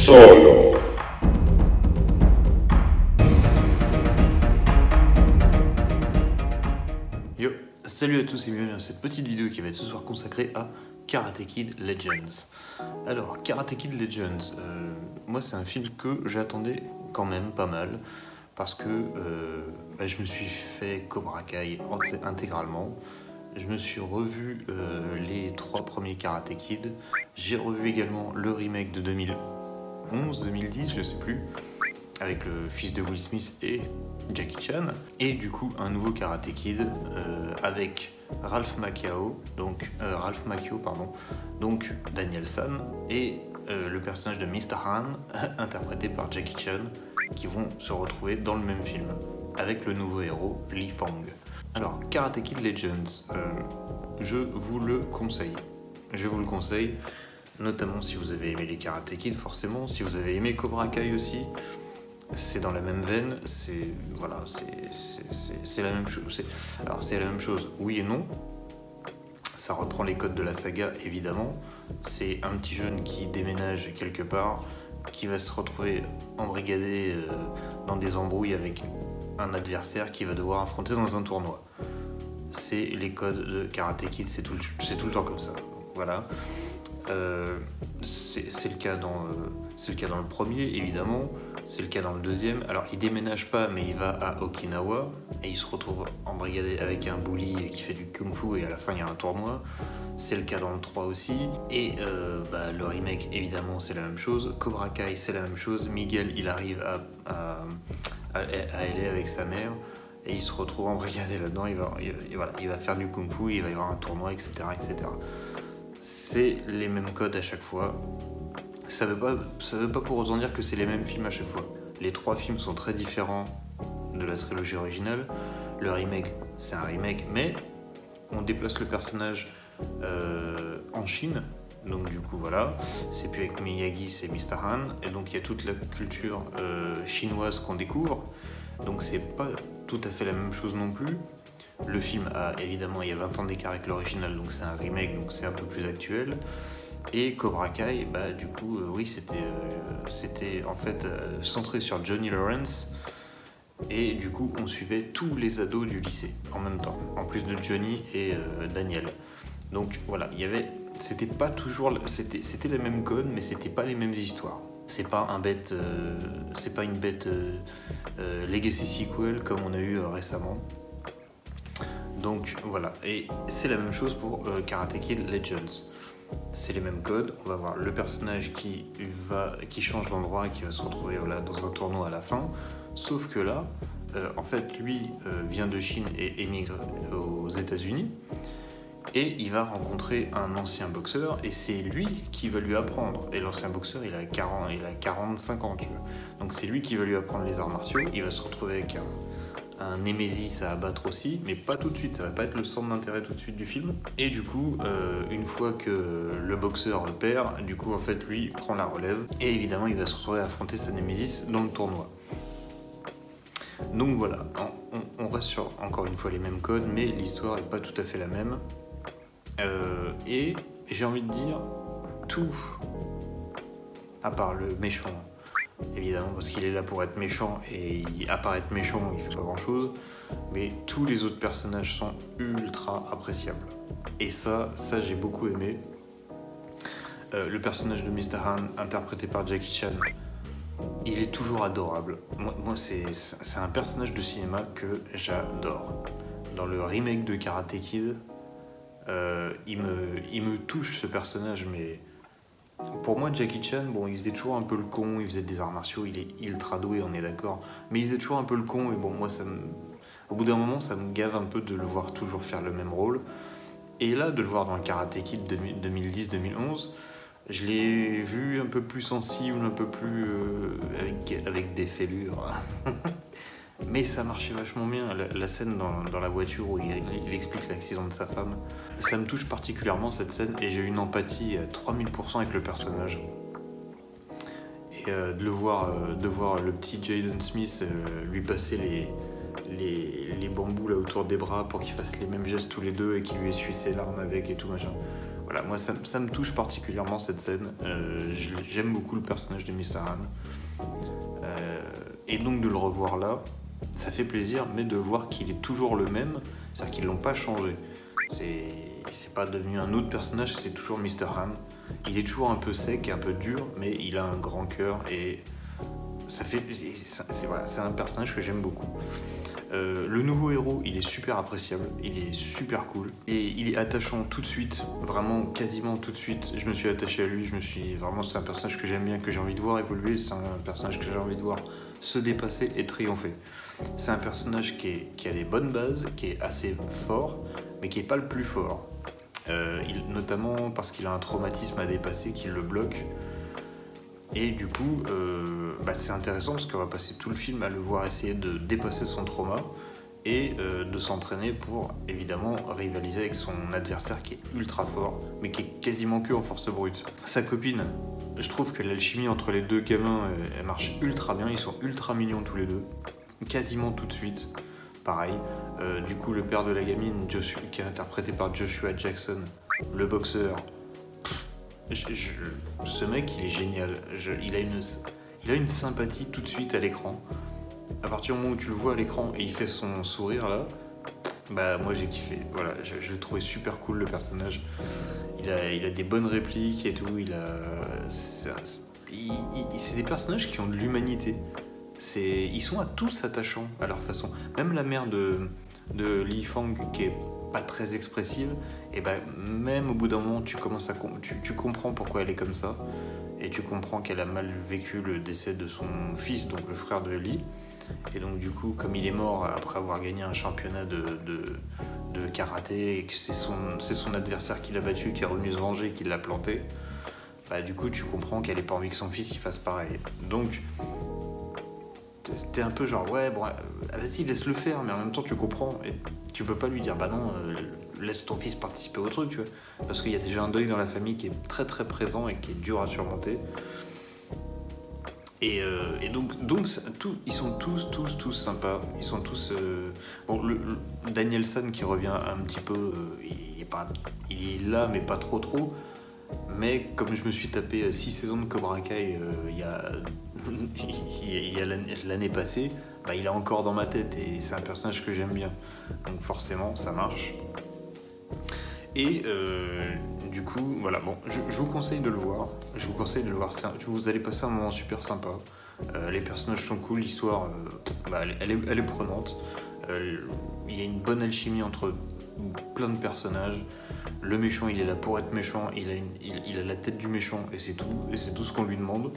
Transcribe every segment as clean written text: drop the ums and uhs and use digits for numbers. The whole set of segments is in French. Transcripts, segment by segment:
Solo. Yo, salut à tous et bienvenue dans cette petite vidéo qui va être ce soir consacrée à Karate Kid Legends. Alors, Karate Kid Legends, moi c'est un film que j'attendais quand même pas mal parce que je me suis fait Cobra Kai intégralement. Je me suis revu les 3 premiers Karate Kid. J'ai revu également le remake de 2011, 2010, je sais plus, avec le fils de Will Smith et Jackie Chan. Et du coup, un nouveau Karate Kid avec Ralph Macchio, donc Daniel San, et le personnage de Mr. Han, interprété par Jackie Chan, qui vont se retrouver dans le même film, avec le nouveau héros, Lee Fang. Alors, Karate Kid Legends, je vous le conseille. Je vous le conseille, notamment si vous avez aimé les Karate Kid, forcément, si vous avez aimé Cobra Kai aussi, c'est dans la même veine, c'est la même chose. Alors, c'est la même chose, oui et non. Ça reprend les codes de la saga, évidemment. C'est un petit jeune qui déménage quelque part, qui va se retrouver embrigadé dans des embrouilles avec un adversaire qui va devoir affronter dans un tournoi. C'est les codes de Karate Kid, c'est tout le temps comme ça. Donc, voilà. C'est le cas dans le premier, évidemment. C'est le cas dans le deuxième. Alors, il déménage pas, mais il va à Okinawa et il se retrouve embrigadé avec un bully qui fait du kung-fu et à la fin, il y a un tournoi. C'est le cas dans le 3 aussi. Et le remake, évidemment, c'est la même chose. Cobra Kai, c'est la même chose. Miguel, il arrive à LA avec sa mère et il se retrouve embrigadé là-dedans. Il va faire du kung-fu, il va y avoir un tournoi, etc. etc. C'est les mêmes codes à chaque fois. Ça veut pas pour autant dire que c'est les mêmes films à chaque fois. Les 3 films sont très différents de la trilogie originale. Le remake, c'est un remake, mais on déplace le personnage en Chine. Donc du coup voilà, c'est plus avec Miyagi, c'est Mr. Han. Et donc il y a toute la culture chinoise qu'on découvre. Donc c'est pas tout à fait la même chose non plus. Le film évidemment, il y a 20 ans d'écart avec l'original, donc c'est un remake, donc c'est un peu plus actuel. Et Cobra Kai, du coup, oui, c'était en fait centré sur Johnny Lawrence. Et du coup, on suivait tous les ados du lycée en même temps, en plus de Johnny et Daniel. Donc voilà, c'était pas toujours, c'était les mêmes codes, mais c'était pas les mêmes histoires. C'est pas une bête Legacy sequel comme on a eu récemment. Donc voilà, et c'est la même chose pour Karate Kid Legends. C'est les mêmes codes, on va voir le personnage qui change d'endroit et qui va se retrouver dans un tournoi à la fin. Sauf que là, en fait, lui vient de Chine et émigre aux États-Unis. Et il va rencontrer un ancien boxeur et c'est lui qui va lui apprendre. Et l'ancien boxeur, il a 45 ans, tu vois. Donc c'est lui qui va lui apprendre les arts martiaux. Il va se retrouver avec un Némésis à abattre aussi, mais pas tout de suite, ça va pas être le centre d'intérêt tout de suite du film. Et du coup, une fois que le boxeur perd, du coup en fait lui prend la relève et évidemment il va se retrouver à affronter sa Némésis dans le tournoi. Donc voilà, on reste sur encore une fois les mêmes codes, mais l'histoire est pas tout à fait la même. Et j'ai envie de dire tout, à part le méchant. Évidemment, parce qu'il est là pour être méchant, et à part être méchant, il fait pas grand chose, mais tous les autres personnages sont ultra appréciables. Et ça j'ai beaucoup aimé. Le personnage de Mr. Han, interprété par Jackie Chan, il est toujours adorable. Moi c'est un personnage de cinéma que j'adore. Dans le remake de Karate Kid, il me touche ce personnage, mais pour moi, Jackie Chan, bon, il faisait toujours un peu le con, il faisait des arts martiaux, il est ultra doué, on est d'accord, mais il faisait toujours un peu le con, et bon, moi, au bout d'un moment, ça me gave un peu de le voir toujours faire le même rôle. Et là, de le voir dans le Karate Kid 2010-2011, je l'ai vu un peu plus sensible, un peu plus avec des fêlures. Mais ça marchait vachement bien, la scène dans la voiture où il explique l'accident de sa femme. Ça me touche particulièrement cette scène et j'ai une empathie à 3000% avec le personnage. Et de voir le petit Jaden Smith lui passer les bambous là autour des bras pour qu'ils fassent les mêmes gestes tous les deux et qu'il lui essuie ses larmes avec et tout machin. voilà, moi ça me touche particulièrement cette scène. J'aime beaucoup le personnage de Mr. Han. Et donc de le revoir là, ça fait plaisir, mais de voir qu'il est toujours le même, c'est-à-dire qu'ils l'ont pas changé. C'est pas devenu un autre personnage, c'est toujours Mr. Han. Il est toujours un peu sec et un peu dur, mais il a un grand cœur et c'est un personnage que j'aime beaucoup. Le nouveau héros, il est super appréciable, il est super cool et il est attachant tout de suite, vraiment quasiment tout de suite. Je me suis attaché à lui, c'est un personnage que j'aime bien, que j'ai envie de voir évoluer, c'est un personnage que j'ai envie de voir se dépasser et triompher. C'est un personnage qui a des bonnes bases, qui est assez fort, mais qui n'est pas le plus fort. Notamment parce qu'il a un traumatisme à dépasser qui le bloque. Et du coup, c'est intéressant parce qu'on va passer tout le film à le voir essayer de dépasser son trauma et de s'entraîner pour évidemment rivaliser avec son adversaire qui est ultra fort, mais qui est quasiment que en force brute. Sa copine, je trouve que l'alchimie entre les deux gamins, elle marche ultra bien, ils sont ultra mignons tous les deux, quasiment tout de suite. Pareil, du coup le père de la gamine, qui est interprété par Joshua Jackson, le boxeur, ce mec il est génial, il a une sympathie tout de suite à l'écran. À partir du moment où tu le vois à l'écran et il fait son sourire là, bah moi j'ai kiffé, voilà, je l'ai trouvé super cool le personnage. Il a des bonnes répliques et tout, c'est des personnages qui ont de l'humanité. Ils sont tous attachants à leur façon. Même la mère de Li Fang qui est pas très expressive, et ben même au bout d'un moment tu comprends pourquoi elle est comme ça et tu comprends qu'elle a mal vécu le décès de son fils, donc le frère de Li, et donc du coup comme il est mort après avoir gagné un championnat de karaté et que c'est son adversaire qui l'a battu, qui est revenu se venger, qui l'a planté, bah du coup tu comprends qu'elle ait pas envie que son fils il fasse pareil. Donc t'es un peu genre ouais bon vas-y laisse le faire, mais en même temps tu comprends et tu peux pas lui dire bah non laisse ton fils participer au truc, tu vois, parce qu'il y a déjà un deuil dans la famille qui est très très présent et qui est dur à surmonter. Et donc ils sont tous sympas, ils sont tous bon, Daniel San qui revient un petit peu, il est là mais pas trop, mais comme je me suis tapé 6 saisons de Cobra Kai il y a l'année passée, bah, il est encore dans ma tête et c'est un personnage que j'aime bien, donc forcément ça marche. Et du coup, voilà, bon, je vous conseille de le voir. Vous allez passer un moment super sympa. Les personnages sont cool, l'histoire, elle est prenante. Il y a une bonne alchimie entre plein de personnages. Le méchant, il est là pour être méchant. Il a la tête du méchant et c'est tout ce qu'on lui demande.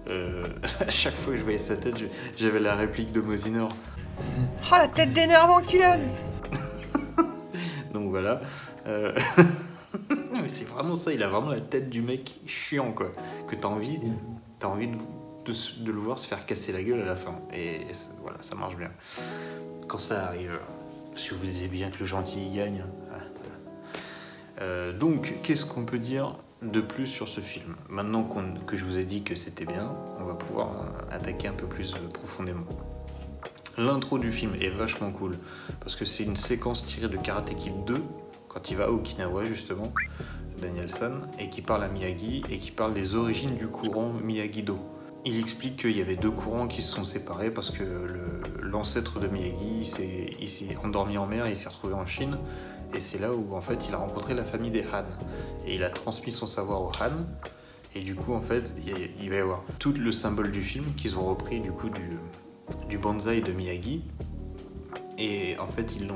À chaque fois que je voyais sa tête, j'avais la réplique de Mosinor. Oh, la tête d'énervant qu'il a! Donc voilà. Mais c'est vraiment ça, il a vraiment la tête du mec chiant, quoi. Que t'as envie de le voir se faire casser la gueule à la fin. Et voilà, ça marche bien. Quand ça arrive, si vous disiez bien que le gentil gagne. Donc, qu'est-ce qu'on peut dire de plus sur ce film? Maintenant que je vous ai dit que c'était bien, on va pouvoir attaquer un peu plus profondément. L'intro du film est vachement cool, parce que c'est une séquence tirée de Karate Kid 2, quand il va à Okinawa justement, Daniel San, et qui parle à Miyagi, et qui parle des origines du courant Miyagi-Do. Il explique qu'il y avait deux courants qui se sont séparés parce que l'ancêtre de Miyagi il s'est endormi en mer et il s'est retrouvé en Chine, et c'est là où en fait il a rencontré la famille des Han, et il a transmis son savoir aux Han, et du coup en fait il va y avoir tout le symbole du film qu'ils ont repris du coup du bonsaï de Miyagi, et en fait il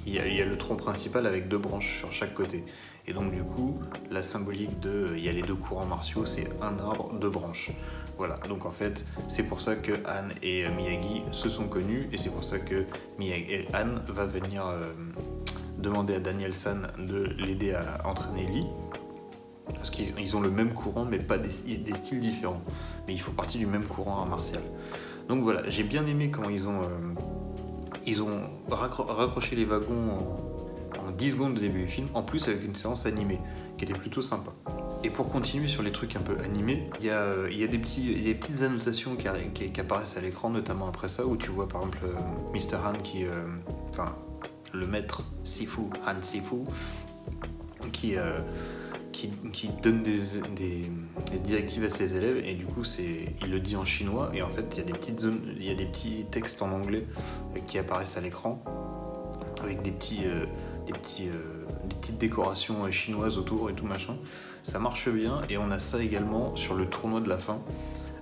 y a le tronc principal avec deux branches sur chaque côté, et donc du coup la symbolique il y a les deux courants martiaux, c'est un arbre, deux branches, voilà. Donc en fait c'est pour ça que Han et Miyagi se sont connus, et c'est pour ça que Han va venir demander à Daniel San de l'aider à entraîner Lee, parce qu'ils ont le même courant mais pas des styles différents, mais ils font partie du même courant art martial. Donc voilà, j'ai bien aimé comment ils ont raccroché les wagons en 10 secondes de début du film, en plus avec une séance animée qui était plutôt sympa. Et pour continuer sur les trucs un peu animés, il y a des petites annotations qui apparaissent à l'écran, notamment après ça, où tu vois par exemple Mr. Han le maître Sifu, Han Sifu, qui qui donne des directives à ses élèves, et du coup il le dit en chinois, et en fait il y a des petites zones, il y a des petits textes en anglais qui apparaissent à l'écran avec des petites décorations chinoises autour et tout machin. Ça marche bien, et on a ça également sur le tournoi de la fin.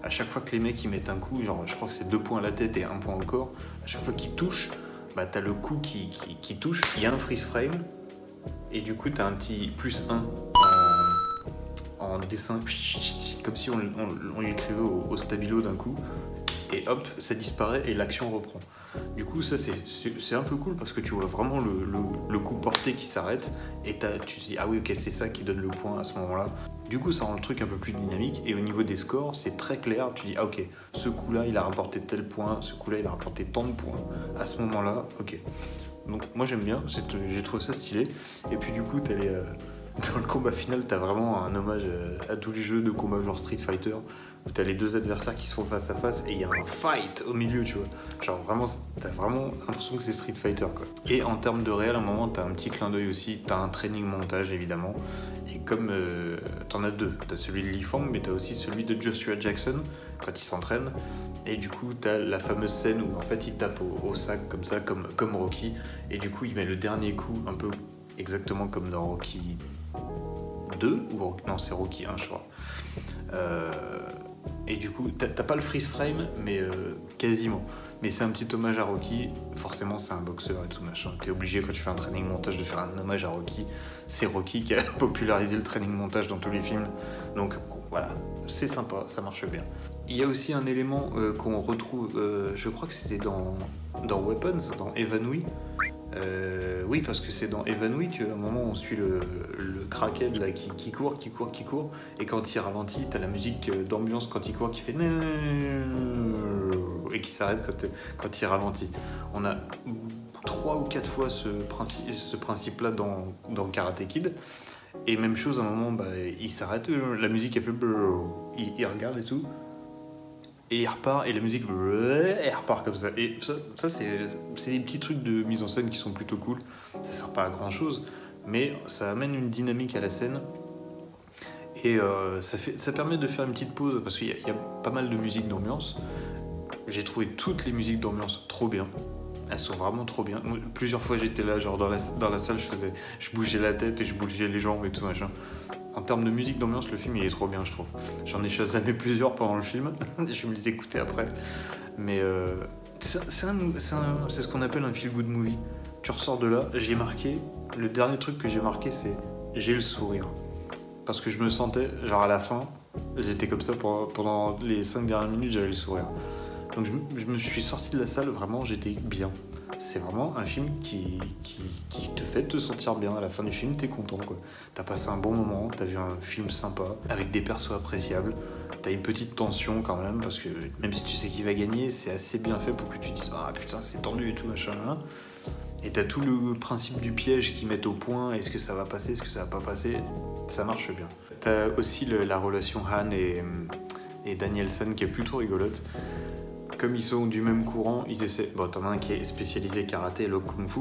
À chaque fois que les mecs ils mettent un coup, genre je crois que c'est 2 points à la tête et 1 point au corps, à chaque fois qu'ils touchent, bah t'as le coup qui touche, il y a un freeze frame, et du coup t'as un petit +1 en dessin, comme si on l'écrivait au stabilo d'un coup, et hop, ça disparaît et l'action reprend. Du coup, ça c'est un peu cool parce que tu vois vraiment le coup porté qui s'arrête, et tu te dis ah oui, ok, c'est ça qui donne le point à ce moment-là. Du coup, ça rend le truc un peu plus dynamique, et au niveau des scores, c'est très clair. Tu dis ah ok, ce coup-là il a rapporté tel point, ce coup-là il a rapporté tant de points à ce moment-là, ok. Donc moi j'aime bien, j'ai trouvé ça stylé. Et puis du coup, dans le combat final, t'as vraiment un hommage à tous les jeux de combat genre Street Fighter, où t'as les 2 adversaires qui se font face à face, et il y a un fight au milieu, tu vois. Genre vraiment, t'as vraiment l'impression que c'est Street Fighter, quoi. Et en termes de réel, à un moment, t'as un petit clin d'œil aussi, t'as un training montage, évidemment. Et comme t'en as 2, t'as celui de Li Fang, mais t'as aussi celui de Joshua Jackson, quand il s'entraîne. Et du coup, t'as la fameuse scène où en fait il tape au sac comme ça, comme Rocky. Et du coup, il met le dernier coup un peu exactement comme dans Rocky 2, ou non, c'est Rocky 1, je crois. Et du coup, t'as pas le freeze frame, mais quasiment. Mais c'est un petit hommage à Rocky. Forcément, c'est un boxeur et tout machin. T'es obligé, quand tu fais un training montage, de faire un hommage à Rocky. C'est Rocky qui a popularisé le training montage dans tous les films. Donc voilà, c'est sympa, ça marche bien. Il y a aussi un élément qu'on retrouve, je crois que c'était dans Weapons, dans Évanoui. Oui, parce que c'est dans Évanoui qu'à un moment on suit le crackhead là, qui court, et quand il ralentit, t'as la musique d'ambiance quand il court qui fait et qui s'arrête quand il ralentit. On a 3 ou 4 fois ce principe là dans Karate Kid, et même chose, à un moment il s'arrête, la musique elle fait il regarde et tout, et il repart, et la musique elle repart comme ça. Et ça c'est des petits trucs de mise en scène qui sont plutôt cool. Ça sert pas à grand chose, mais ça amène une dynamique à la scène, et ça permet de faire une petite pause, parce qu'il y a pas mal de musique d'ambiance. J'ai trouvé toutes les musiques d'ambiance trop bien, elles sont vraiment trop bien. Moi, plusieurs fois j'étais là, genre dans la salle, je bougeais la tête et je bougeais les jambes et tout machin. En termes de musique d'ambiance, le film il est trop bien, je trouve. J'en ai chasamé plusieurs pendant le film, je me les écoutais après. Mais c'est ce qu'on appelle un feel good movie. Tu ressors de là, le dernier truc que j'ai marqué, c'est j'ai le sourire. Parce que je me sentais, genre à la fin, j'étais comme ça pendant les 5 dernières minutes, j'avais le sourire. Donc je me suis sorti de la salle, vraiment j'étais bien. C'est vraiment un film qui te fait te sentir bien. À la fin du film, t'es content, quoi. T'as passé un bon moment, t'as vu un film sympa, avec des persos appréciables. T'as une petite tension quand même, parce que même si tu sais qui va gagner, c'est assez bien fait pour que tu te dises ah putain, c'est tendu et tout machin. Et t'as tout le principe du piège qu'ils mettent au point. Est-ce que ça va passer, est-ce que ça va pas passer? Ça marche bien. T'as aussi la relation Han et Danielson qui est plutôt rigolote. Comme ils sont du même courant, ils essaient... Bon, t'en as un qui est spécialisé karaté et l'autre kung-fu,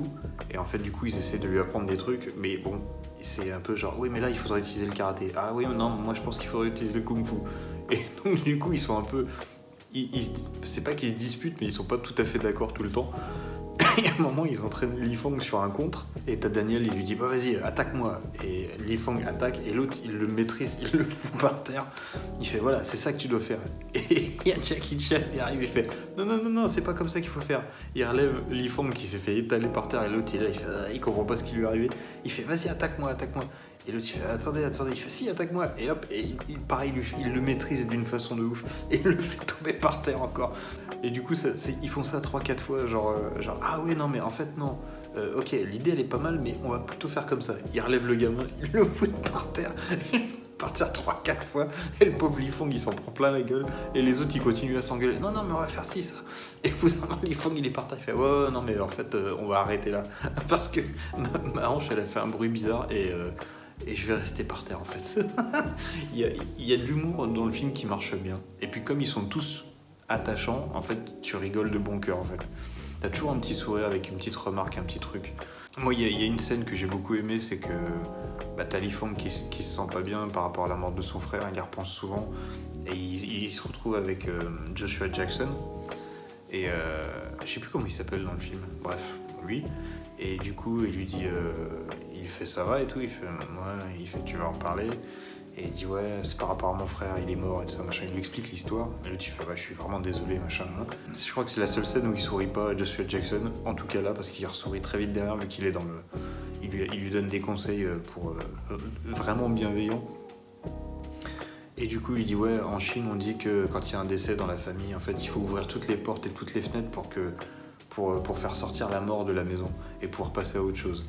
et en fait, du coup, ils essaient de lui apprendre des trucs, mais bon, c'est un peu genre, oui, mais là, il faudrait utiliser le karaté. Ah oui, mais non, moi, je pense qu'il faudrait utiliser le kung-fu. Et donc, du coup, ils sont un peu... c'est pas qu'ils se disputent, mais ils sont pas tout à fait d'accord tout le temps. Et à un moment, ils entraînent Li Fang sur un contre, et t'as Daniel, il lui dit bah vas-y, attaque-moi. Et Li Fang attaque, et l'autre, il le maîtrise, il le fout par terre. Il fait voilà, c'est ça que tu dois faire. Et il y a Jackie Chan qui arrive, il fait non, c'est pas comme ça qu'il faut faire. Il relève Li Fang qui s'est fait étaler par terre, et l'autre, il comprend pas ce qui lui est arrivé. Il fait vas-y, attaque-moi. Et l'autre il fait attendez, il fait si, attaque-moi. Et hop, et pareil, il le maîtrise d'une façon de ouf, et il le fait tomber par terre encore. Et du coup, ils font ça 3-4 fois, genre ah oui, non, mais en fait, non. Ok, l'idée elle est pas mal, mais on va plutôt faire comme ça. Il relève le gamin, il le fout par terre, 3-4 fois, et le pauvre Li Fang il s'en prend plein la gueule, et les autres ils continuent à s'engueuler. Non, mais on va faire ci, ça. Et vous Li Fang il est par terre, il fait ouais, non, mais en fait, on va arrêter là. Parce que ma hanche elle a fait un bruit bizarre, et je vais rester par terre en fait. il y a de l'humour dans le film qui marche bien. Et puis comme ils sont tous attachants, en fait, tu rigoles de bon cœur en fait. T'as toujours un petit sourire avec une petite remarque, un petit truc. Moi, il y a une scène que j'ai beaucoup aimée, c'est que t'as Lee Fong qui se sent pas bien par rapport à la mort de son frère, il y repense souvent, et il se retrouve avec Joshua Jackson, et je sais plus comment il s'appelle dans le film, bref, lui, et du coup, il lui dit, il fait ça va et tout, il fait tu vas en parler, et il dit ouais, c'est par rapport à mon frère, il est mort et tout ça, machin, il lui explique l'histoire, et lui tu fais je suis vraiment désolé, machin, hein. Je crois que c'est la seule scène où il sourit pas à Joshua Jackson, en tout cas là, parce qu'il ressourit très vite derrière, vu qu'il est dans le... Il lui donne des conseils pour vraiment bienveillants. Et du coup, il dit ouais, en Chine, on dit que quand il y a un décès dans la famille, en fait, il faut ouvrir toutes les portes et toutes les fenêtres pour faire sortir la mort de la maison et pouvoir passer à autre chose.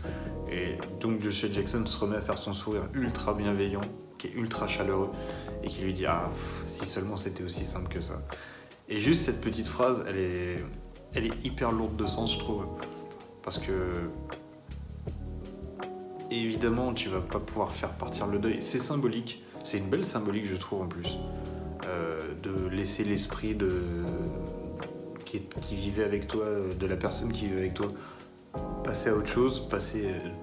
Et donc, Joshua Jackson se remet à faire son sourire ultra bienveillant, qui est ultra chaleureux, et qui lui dit ah, si seulement c'était aussi simple que ça. Et juste cette petite phrase, elle est hyper lourde de sens, je trouve, parce que évidemment, tu vas pas pouvoir faire partir le deuil. C'est symbolique, c'est une belle symbolique, je trouve, en plus, de laisser l'esprit qui vivait avec toi, de la personne qui vivait avec toi, passer à autre chose,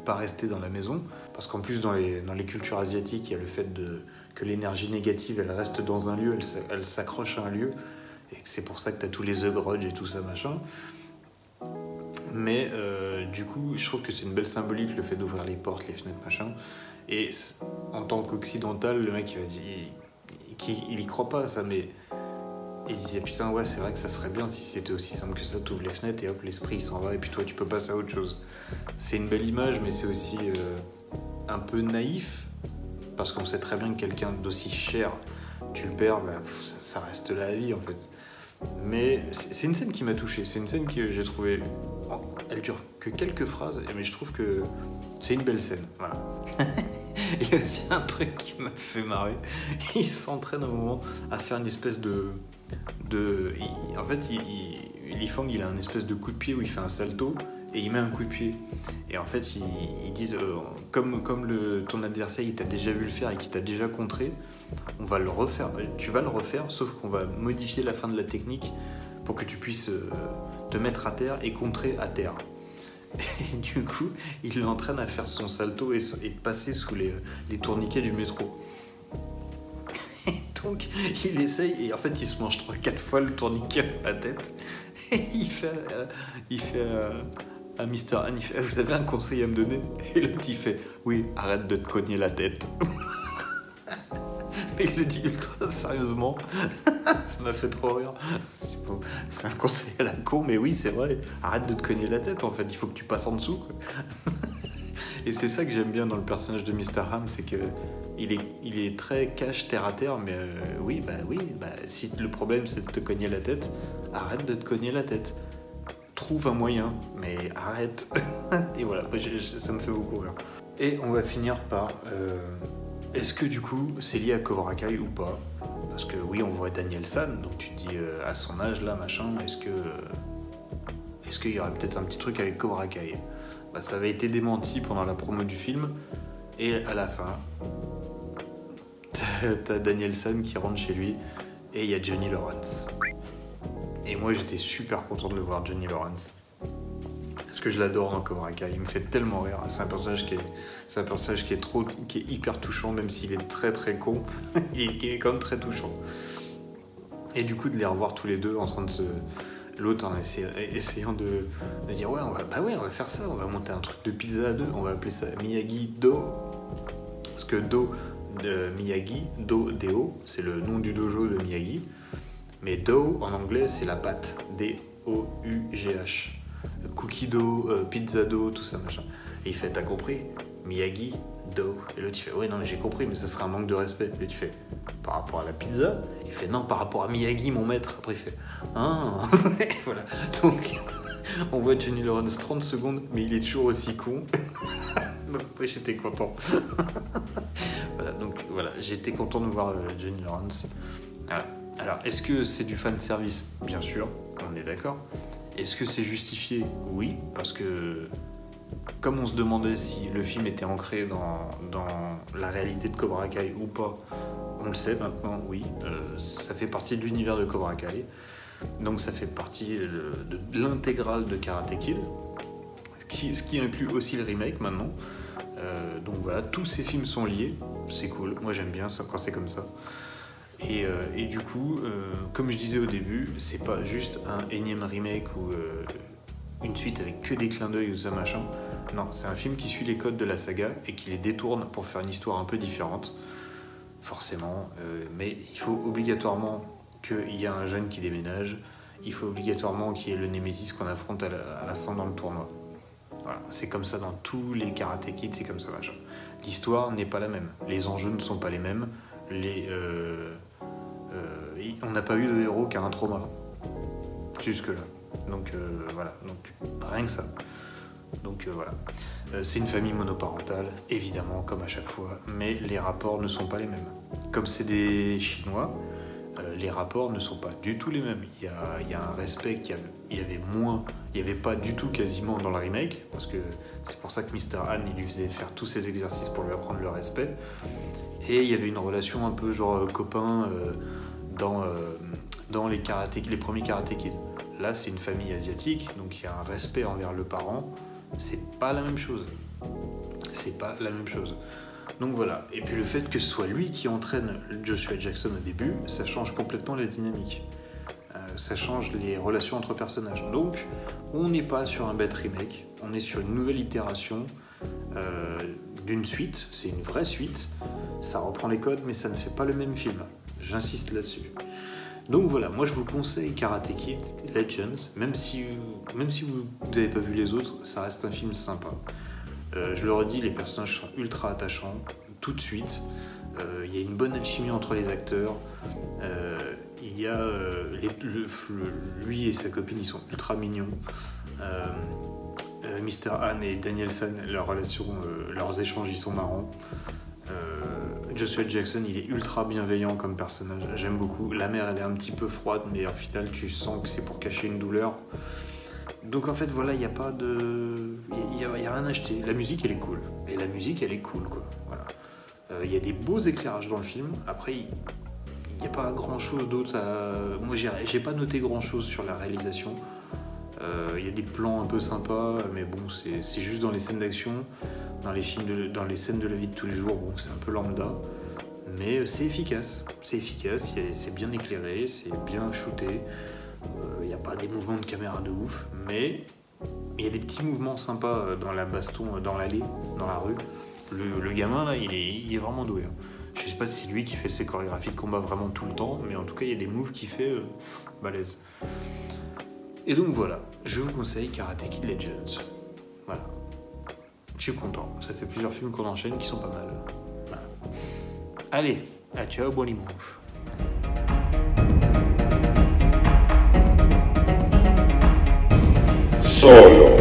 pas rester dans la maison. Parce qu'en plus, dans les cultures asiatiques, il y a le fait que l'énergie négative, elle reste dans un lieu, elle s'accroche à un lieu. Et c'est pour ça que tu as tous les The Grudge et tout ça, machin. Mais du coup, je trouve que c'est une belle symbolique, le fait d'ouvrir les portes, les fenêtres, machin. Et en tant qu'occidental, le mec, il y croit pas à ça, mais il se disait putain, ouais, c'est vrai que ça serait bien si c'était aussi simple que ça, t'ouvres les fenêtres et hop, l'esprit il s'en va, et puis toi, tu peux passer à autre chose. C'est une belle image, mais c'est aussi un peu naïf, parce qu'on sait très bien que quelqu'un d'aussi cher, tu le perds, ça reste là à vie, en fait. Mais c'est une scène qui m'a touché, c'est une scène que j'ai trouvée... Elle dure que quelques phrases, mais je trouve que c'est une belle scène, voilà. Il y a aussi un truc qui m'a fait marrer. Il s'entraîne un moment à faire une espèce en fait, Lee Fong, il a un espèce de coup de pied où il fait un salto et il met un coup de pied. Et en fait, ils disent, comme ton adversaire, il t'a déjà vu le faire et qu'il t'a déjà contré, on va le refaire. Tu vas le refaire, sauf qu'on va modifier la fin de la technique pour que tu puisses te mettre à terre et contrer à terre. Et du coup, il l'entraîne à faire son salto et passer sous les tourniquets du métro. Et donc, il essaye et en fait, il se mange 3-4 fois le tourniquet à la tête. Et il fait à Mr. Han, il fait, vous avez un conseil à me donner? Et l'autre, il fait, oui, arrête de te cogner la tête. Mais il le dit ultra sérieusement. Ça m'a fait trop rire. C'est un conseil à la con, mais oui, c'est vrai. Arrête de te cogner la tête, en fait. Il faut que tu passes en dessous, quoi. Et c'est ça que j'aime bien dans le personnage de Mr. Ham, c'est que il est très cash, terre à terre, mais si le problème c'est de te cogner la tête, arrête de te cogner la tête. Trouve un moyen, mais arrête. Et voilà, ça me fait beaucoup rire. Et on va finir par... est-ce que du coup c'est lié à Cobra Kai ou pas? Parce que oui, on voit Daniel San, donc tu te dis à son âge là, machin, est-ce qu'il y aurait peut-être un petit truc avec Cobra Kai? Ça avait été démenti pendant la promo du film, et à la fin, t'as Daniel San qui rentre chez lui, et il y a Johnny Lawrence. Et moi j'étais super content de le voir, Johnny Lawrence. Parce que je l'adore dans Cobra Kai, il me fait tellement rire. C'est un personnage qui est hyper touchant, même s'il est très très con. il est quand même très touchant. Et du coup, de les revoir tous les deux en train de l'autre en essayant de dire ouais, on va faire ça, on va monter un truc de pizza à deux, on va appeler ça Miyagi-Do. Parce que Do de Miyagi, Do, c'est le nom du dojo de Miyagi. Mais Do en anglais, c'est la pâte, D-O-U-G-H. Cookie dough, pizza dough, tout ça machin. Et il fait, t'as compris? Miyagi, do. Et l'autre il fait, ouais non mais j'ai compris, mais ça serait un manque de respect. Et tu fais, par rapport à la pizza? Il fait, non, par rapport à Miyagi, mon maître. Après il fait, ah. Et voilà. Donc on voit Johnny Lawrence 30 secondes, mais il est toujours aussi con. Donc moi j'étais content. Voilà, donc voilà, j'étais content de voir Johnny Lawrence. Voilà. Alors, est-ce que c'est du fan service? Bien sûr, on est d'accord. Est-ce que c'est justifié? Oui, parce que comme on se demandait si le film était ancré dans la réalité de Cobra Kai ou pas, on le sait maintenant, oui. Ça fait partie de l'univers de Cobra Kai. Donc ça fait partie de l'intégrale de Karate Kid. ce qui inclut aussi le remake maintenant. Donc voilà, tous ces films sont liés, c'est cool, moi j'aime bien ça quand c'est comme ça. Et du coup, comme je disais au début, c'est pas juste un énième remake ou une suite avec que des clins d'œil ou ça machin. Non, c'est un film qui suit les codes de la saga et qui les détourne pour faire une histoire un peu différente, forcément. Mais il faut obligatoirement qu'il y ait un jeune qui déménage, il faut obligatoirement qu'il y ait le Némésis qu'on affronte à la fin dans le tournoi. Voilà, c'est comme ça dans tous les Karate Kid, c'est comme ça machin. L'histoire n'est pas la même, les enjeux ne sont pas les mêmes, on n'a pas eu de héros qui a un trauma jusque-là. Donc voilà, donc rien que ça. Donc voilà. C'est une famille monoparentale, évidemment, comme à chaque fois, mais les rapports ne sont pas les mêmes. Comme c'est des Chinois, les rapports ne sont pas du tout les mêmes. Il y a un respect qu'il y avait pas du tout quasiment dans le remake, parce que c'est pour ça que Mr. Han, il lui faisait faire tous ces exercices pour lui apprendre le respect. Et il y avait une relation un peu genre copain dans les premiers Karate Kid. Là, c'est une famille asiatique, donc il y a un respect envers le parent. C'est pas la même chose. C'est pas la même chose. Donc voilà. Et puis le fait que ce soit lui qui entraîne Joshua Jackson au début, ça change complètement la dynamique. Ça change les relations entre personnages. Donc, on n'est pas sur un bête remake, on est sur une nouvelle itération d'une suite. C'est une vraie suite. Ça reprend les codes, mais ça ne fait pas le même film. J'insiste là-dessus. Donc voilà, moi je vous conseille Karate Kid Legends, même si vous n'avez pas vu les autres, ça reste un film sympa. Je le redis, les personnages sont ultra attachants, tout de suite. Il y a une bonne alchimie entre les acteurs. Il y a lui et sa copine, ils sont ultra mignons. Mr. Han et Daniel-san, leur relation, leurs échanges, ils sont marrants. Joshua Jackson, il est ultra bienveillant comme personnage, j'aime beaucoup. La mère, elle est un petit peu froide, mais au final, tu sens que c'est pour cacher une douleur. Donc en fait, voilà, il n'y a pas de... Il y a rien à acheter. La musique, elle est cool. Et la musique, elle est cool, quoi. Voilà. Il y a des beaux éclairages dans le film. Après, il n'y a pas grand-chose d'autre à... Moi, j'ai pas noté grand-chose sur la réalisation. Il y a des plans un peu sympas, mais bon, c'est juste dans les scènes d'action. Dans les scènes de la vie de tous les jours, bon, c'est un peu lambda, mais c'est efficace, c'est bien éclairé, c'est bien shooté, il n'y a pas des mouvements de caméra de ouf, mais il y a des petits mouvements sympas dans la baston, dans l'allée, dans la rue. Le gamin là, il est vraiment doué. Je sais pas si c'est lui qui fait ses chorégraphies de combat vraiment tout le temps, mais en tout cas il y a des moves qu'il fait balèze. Et donc voilà, je vous conseille Karate Kid Legends. Voilà. Je suis content, ça fait plusieurs films qu'on enchaîne qui sont pas mal. Voilà. Allez, à ciao, bon dimanche. Solo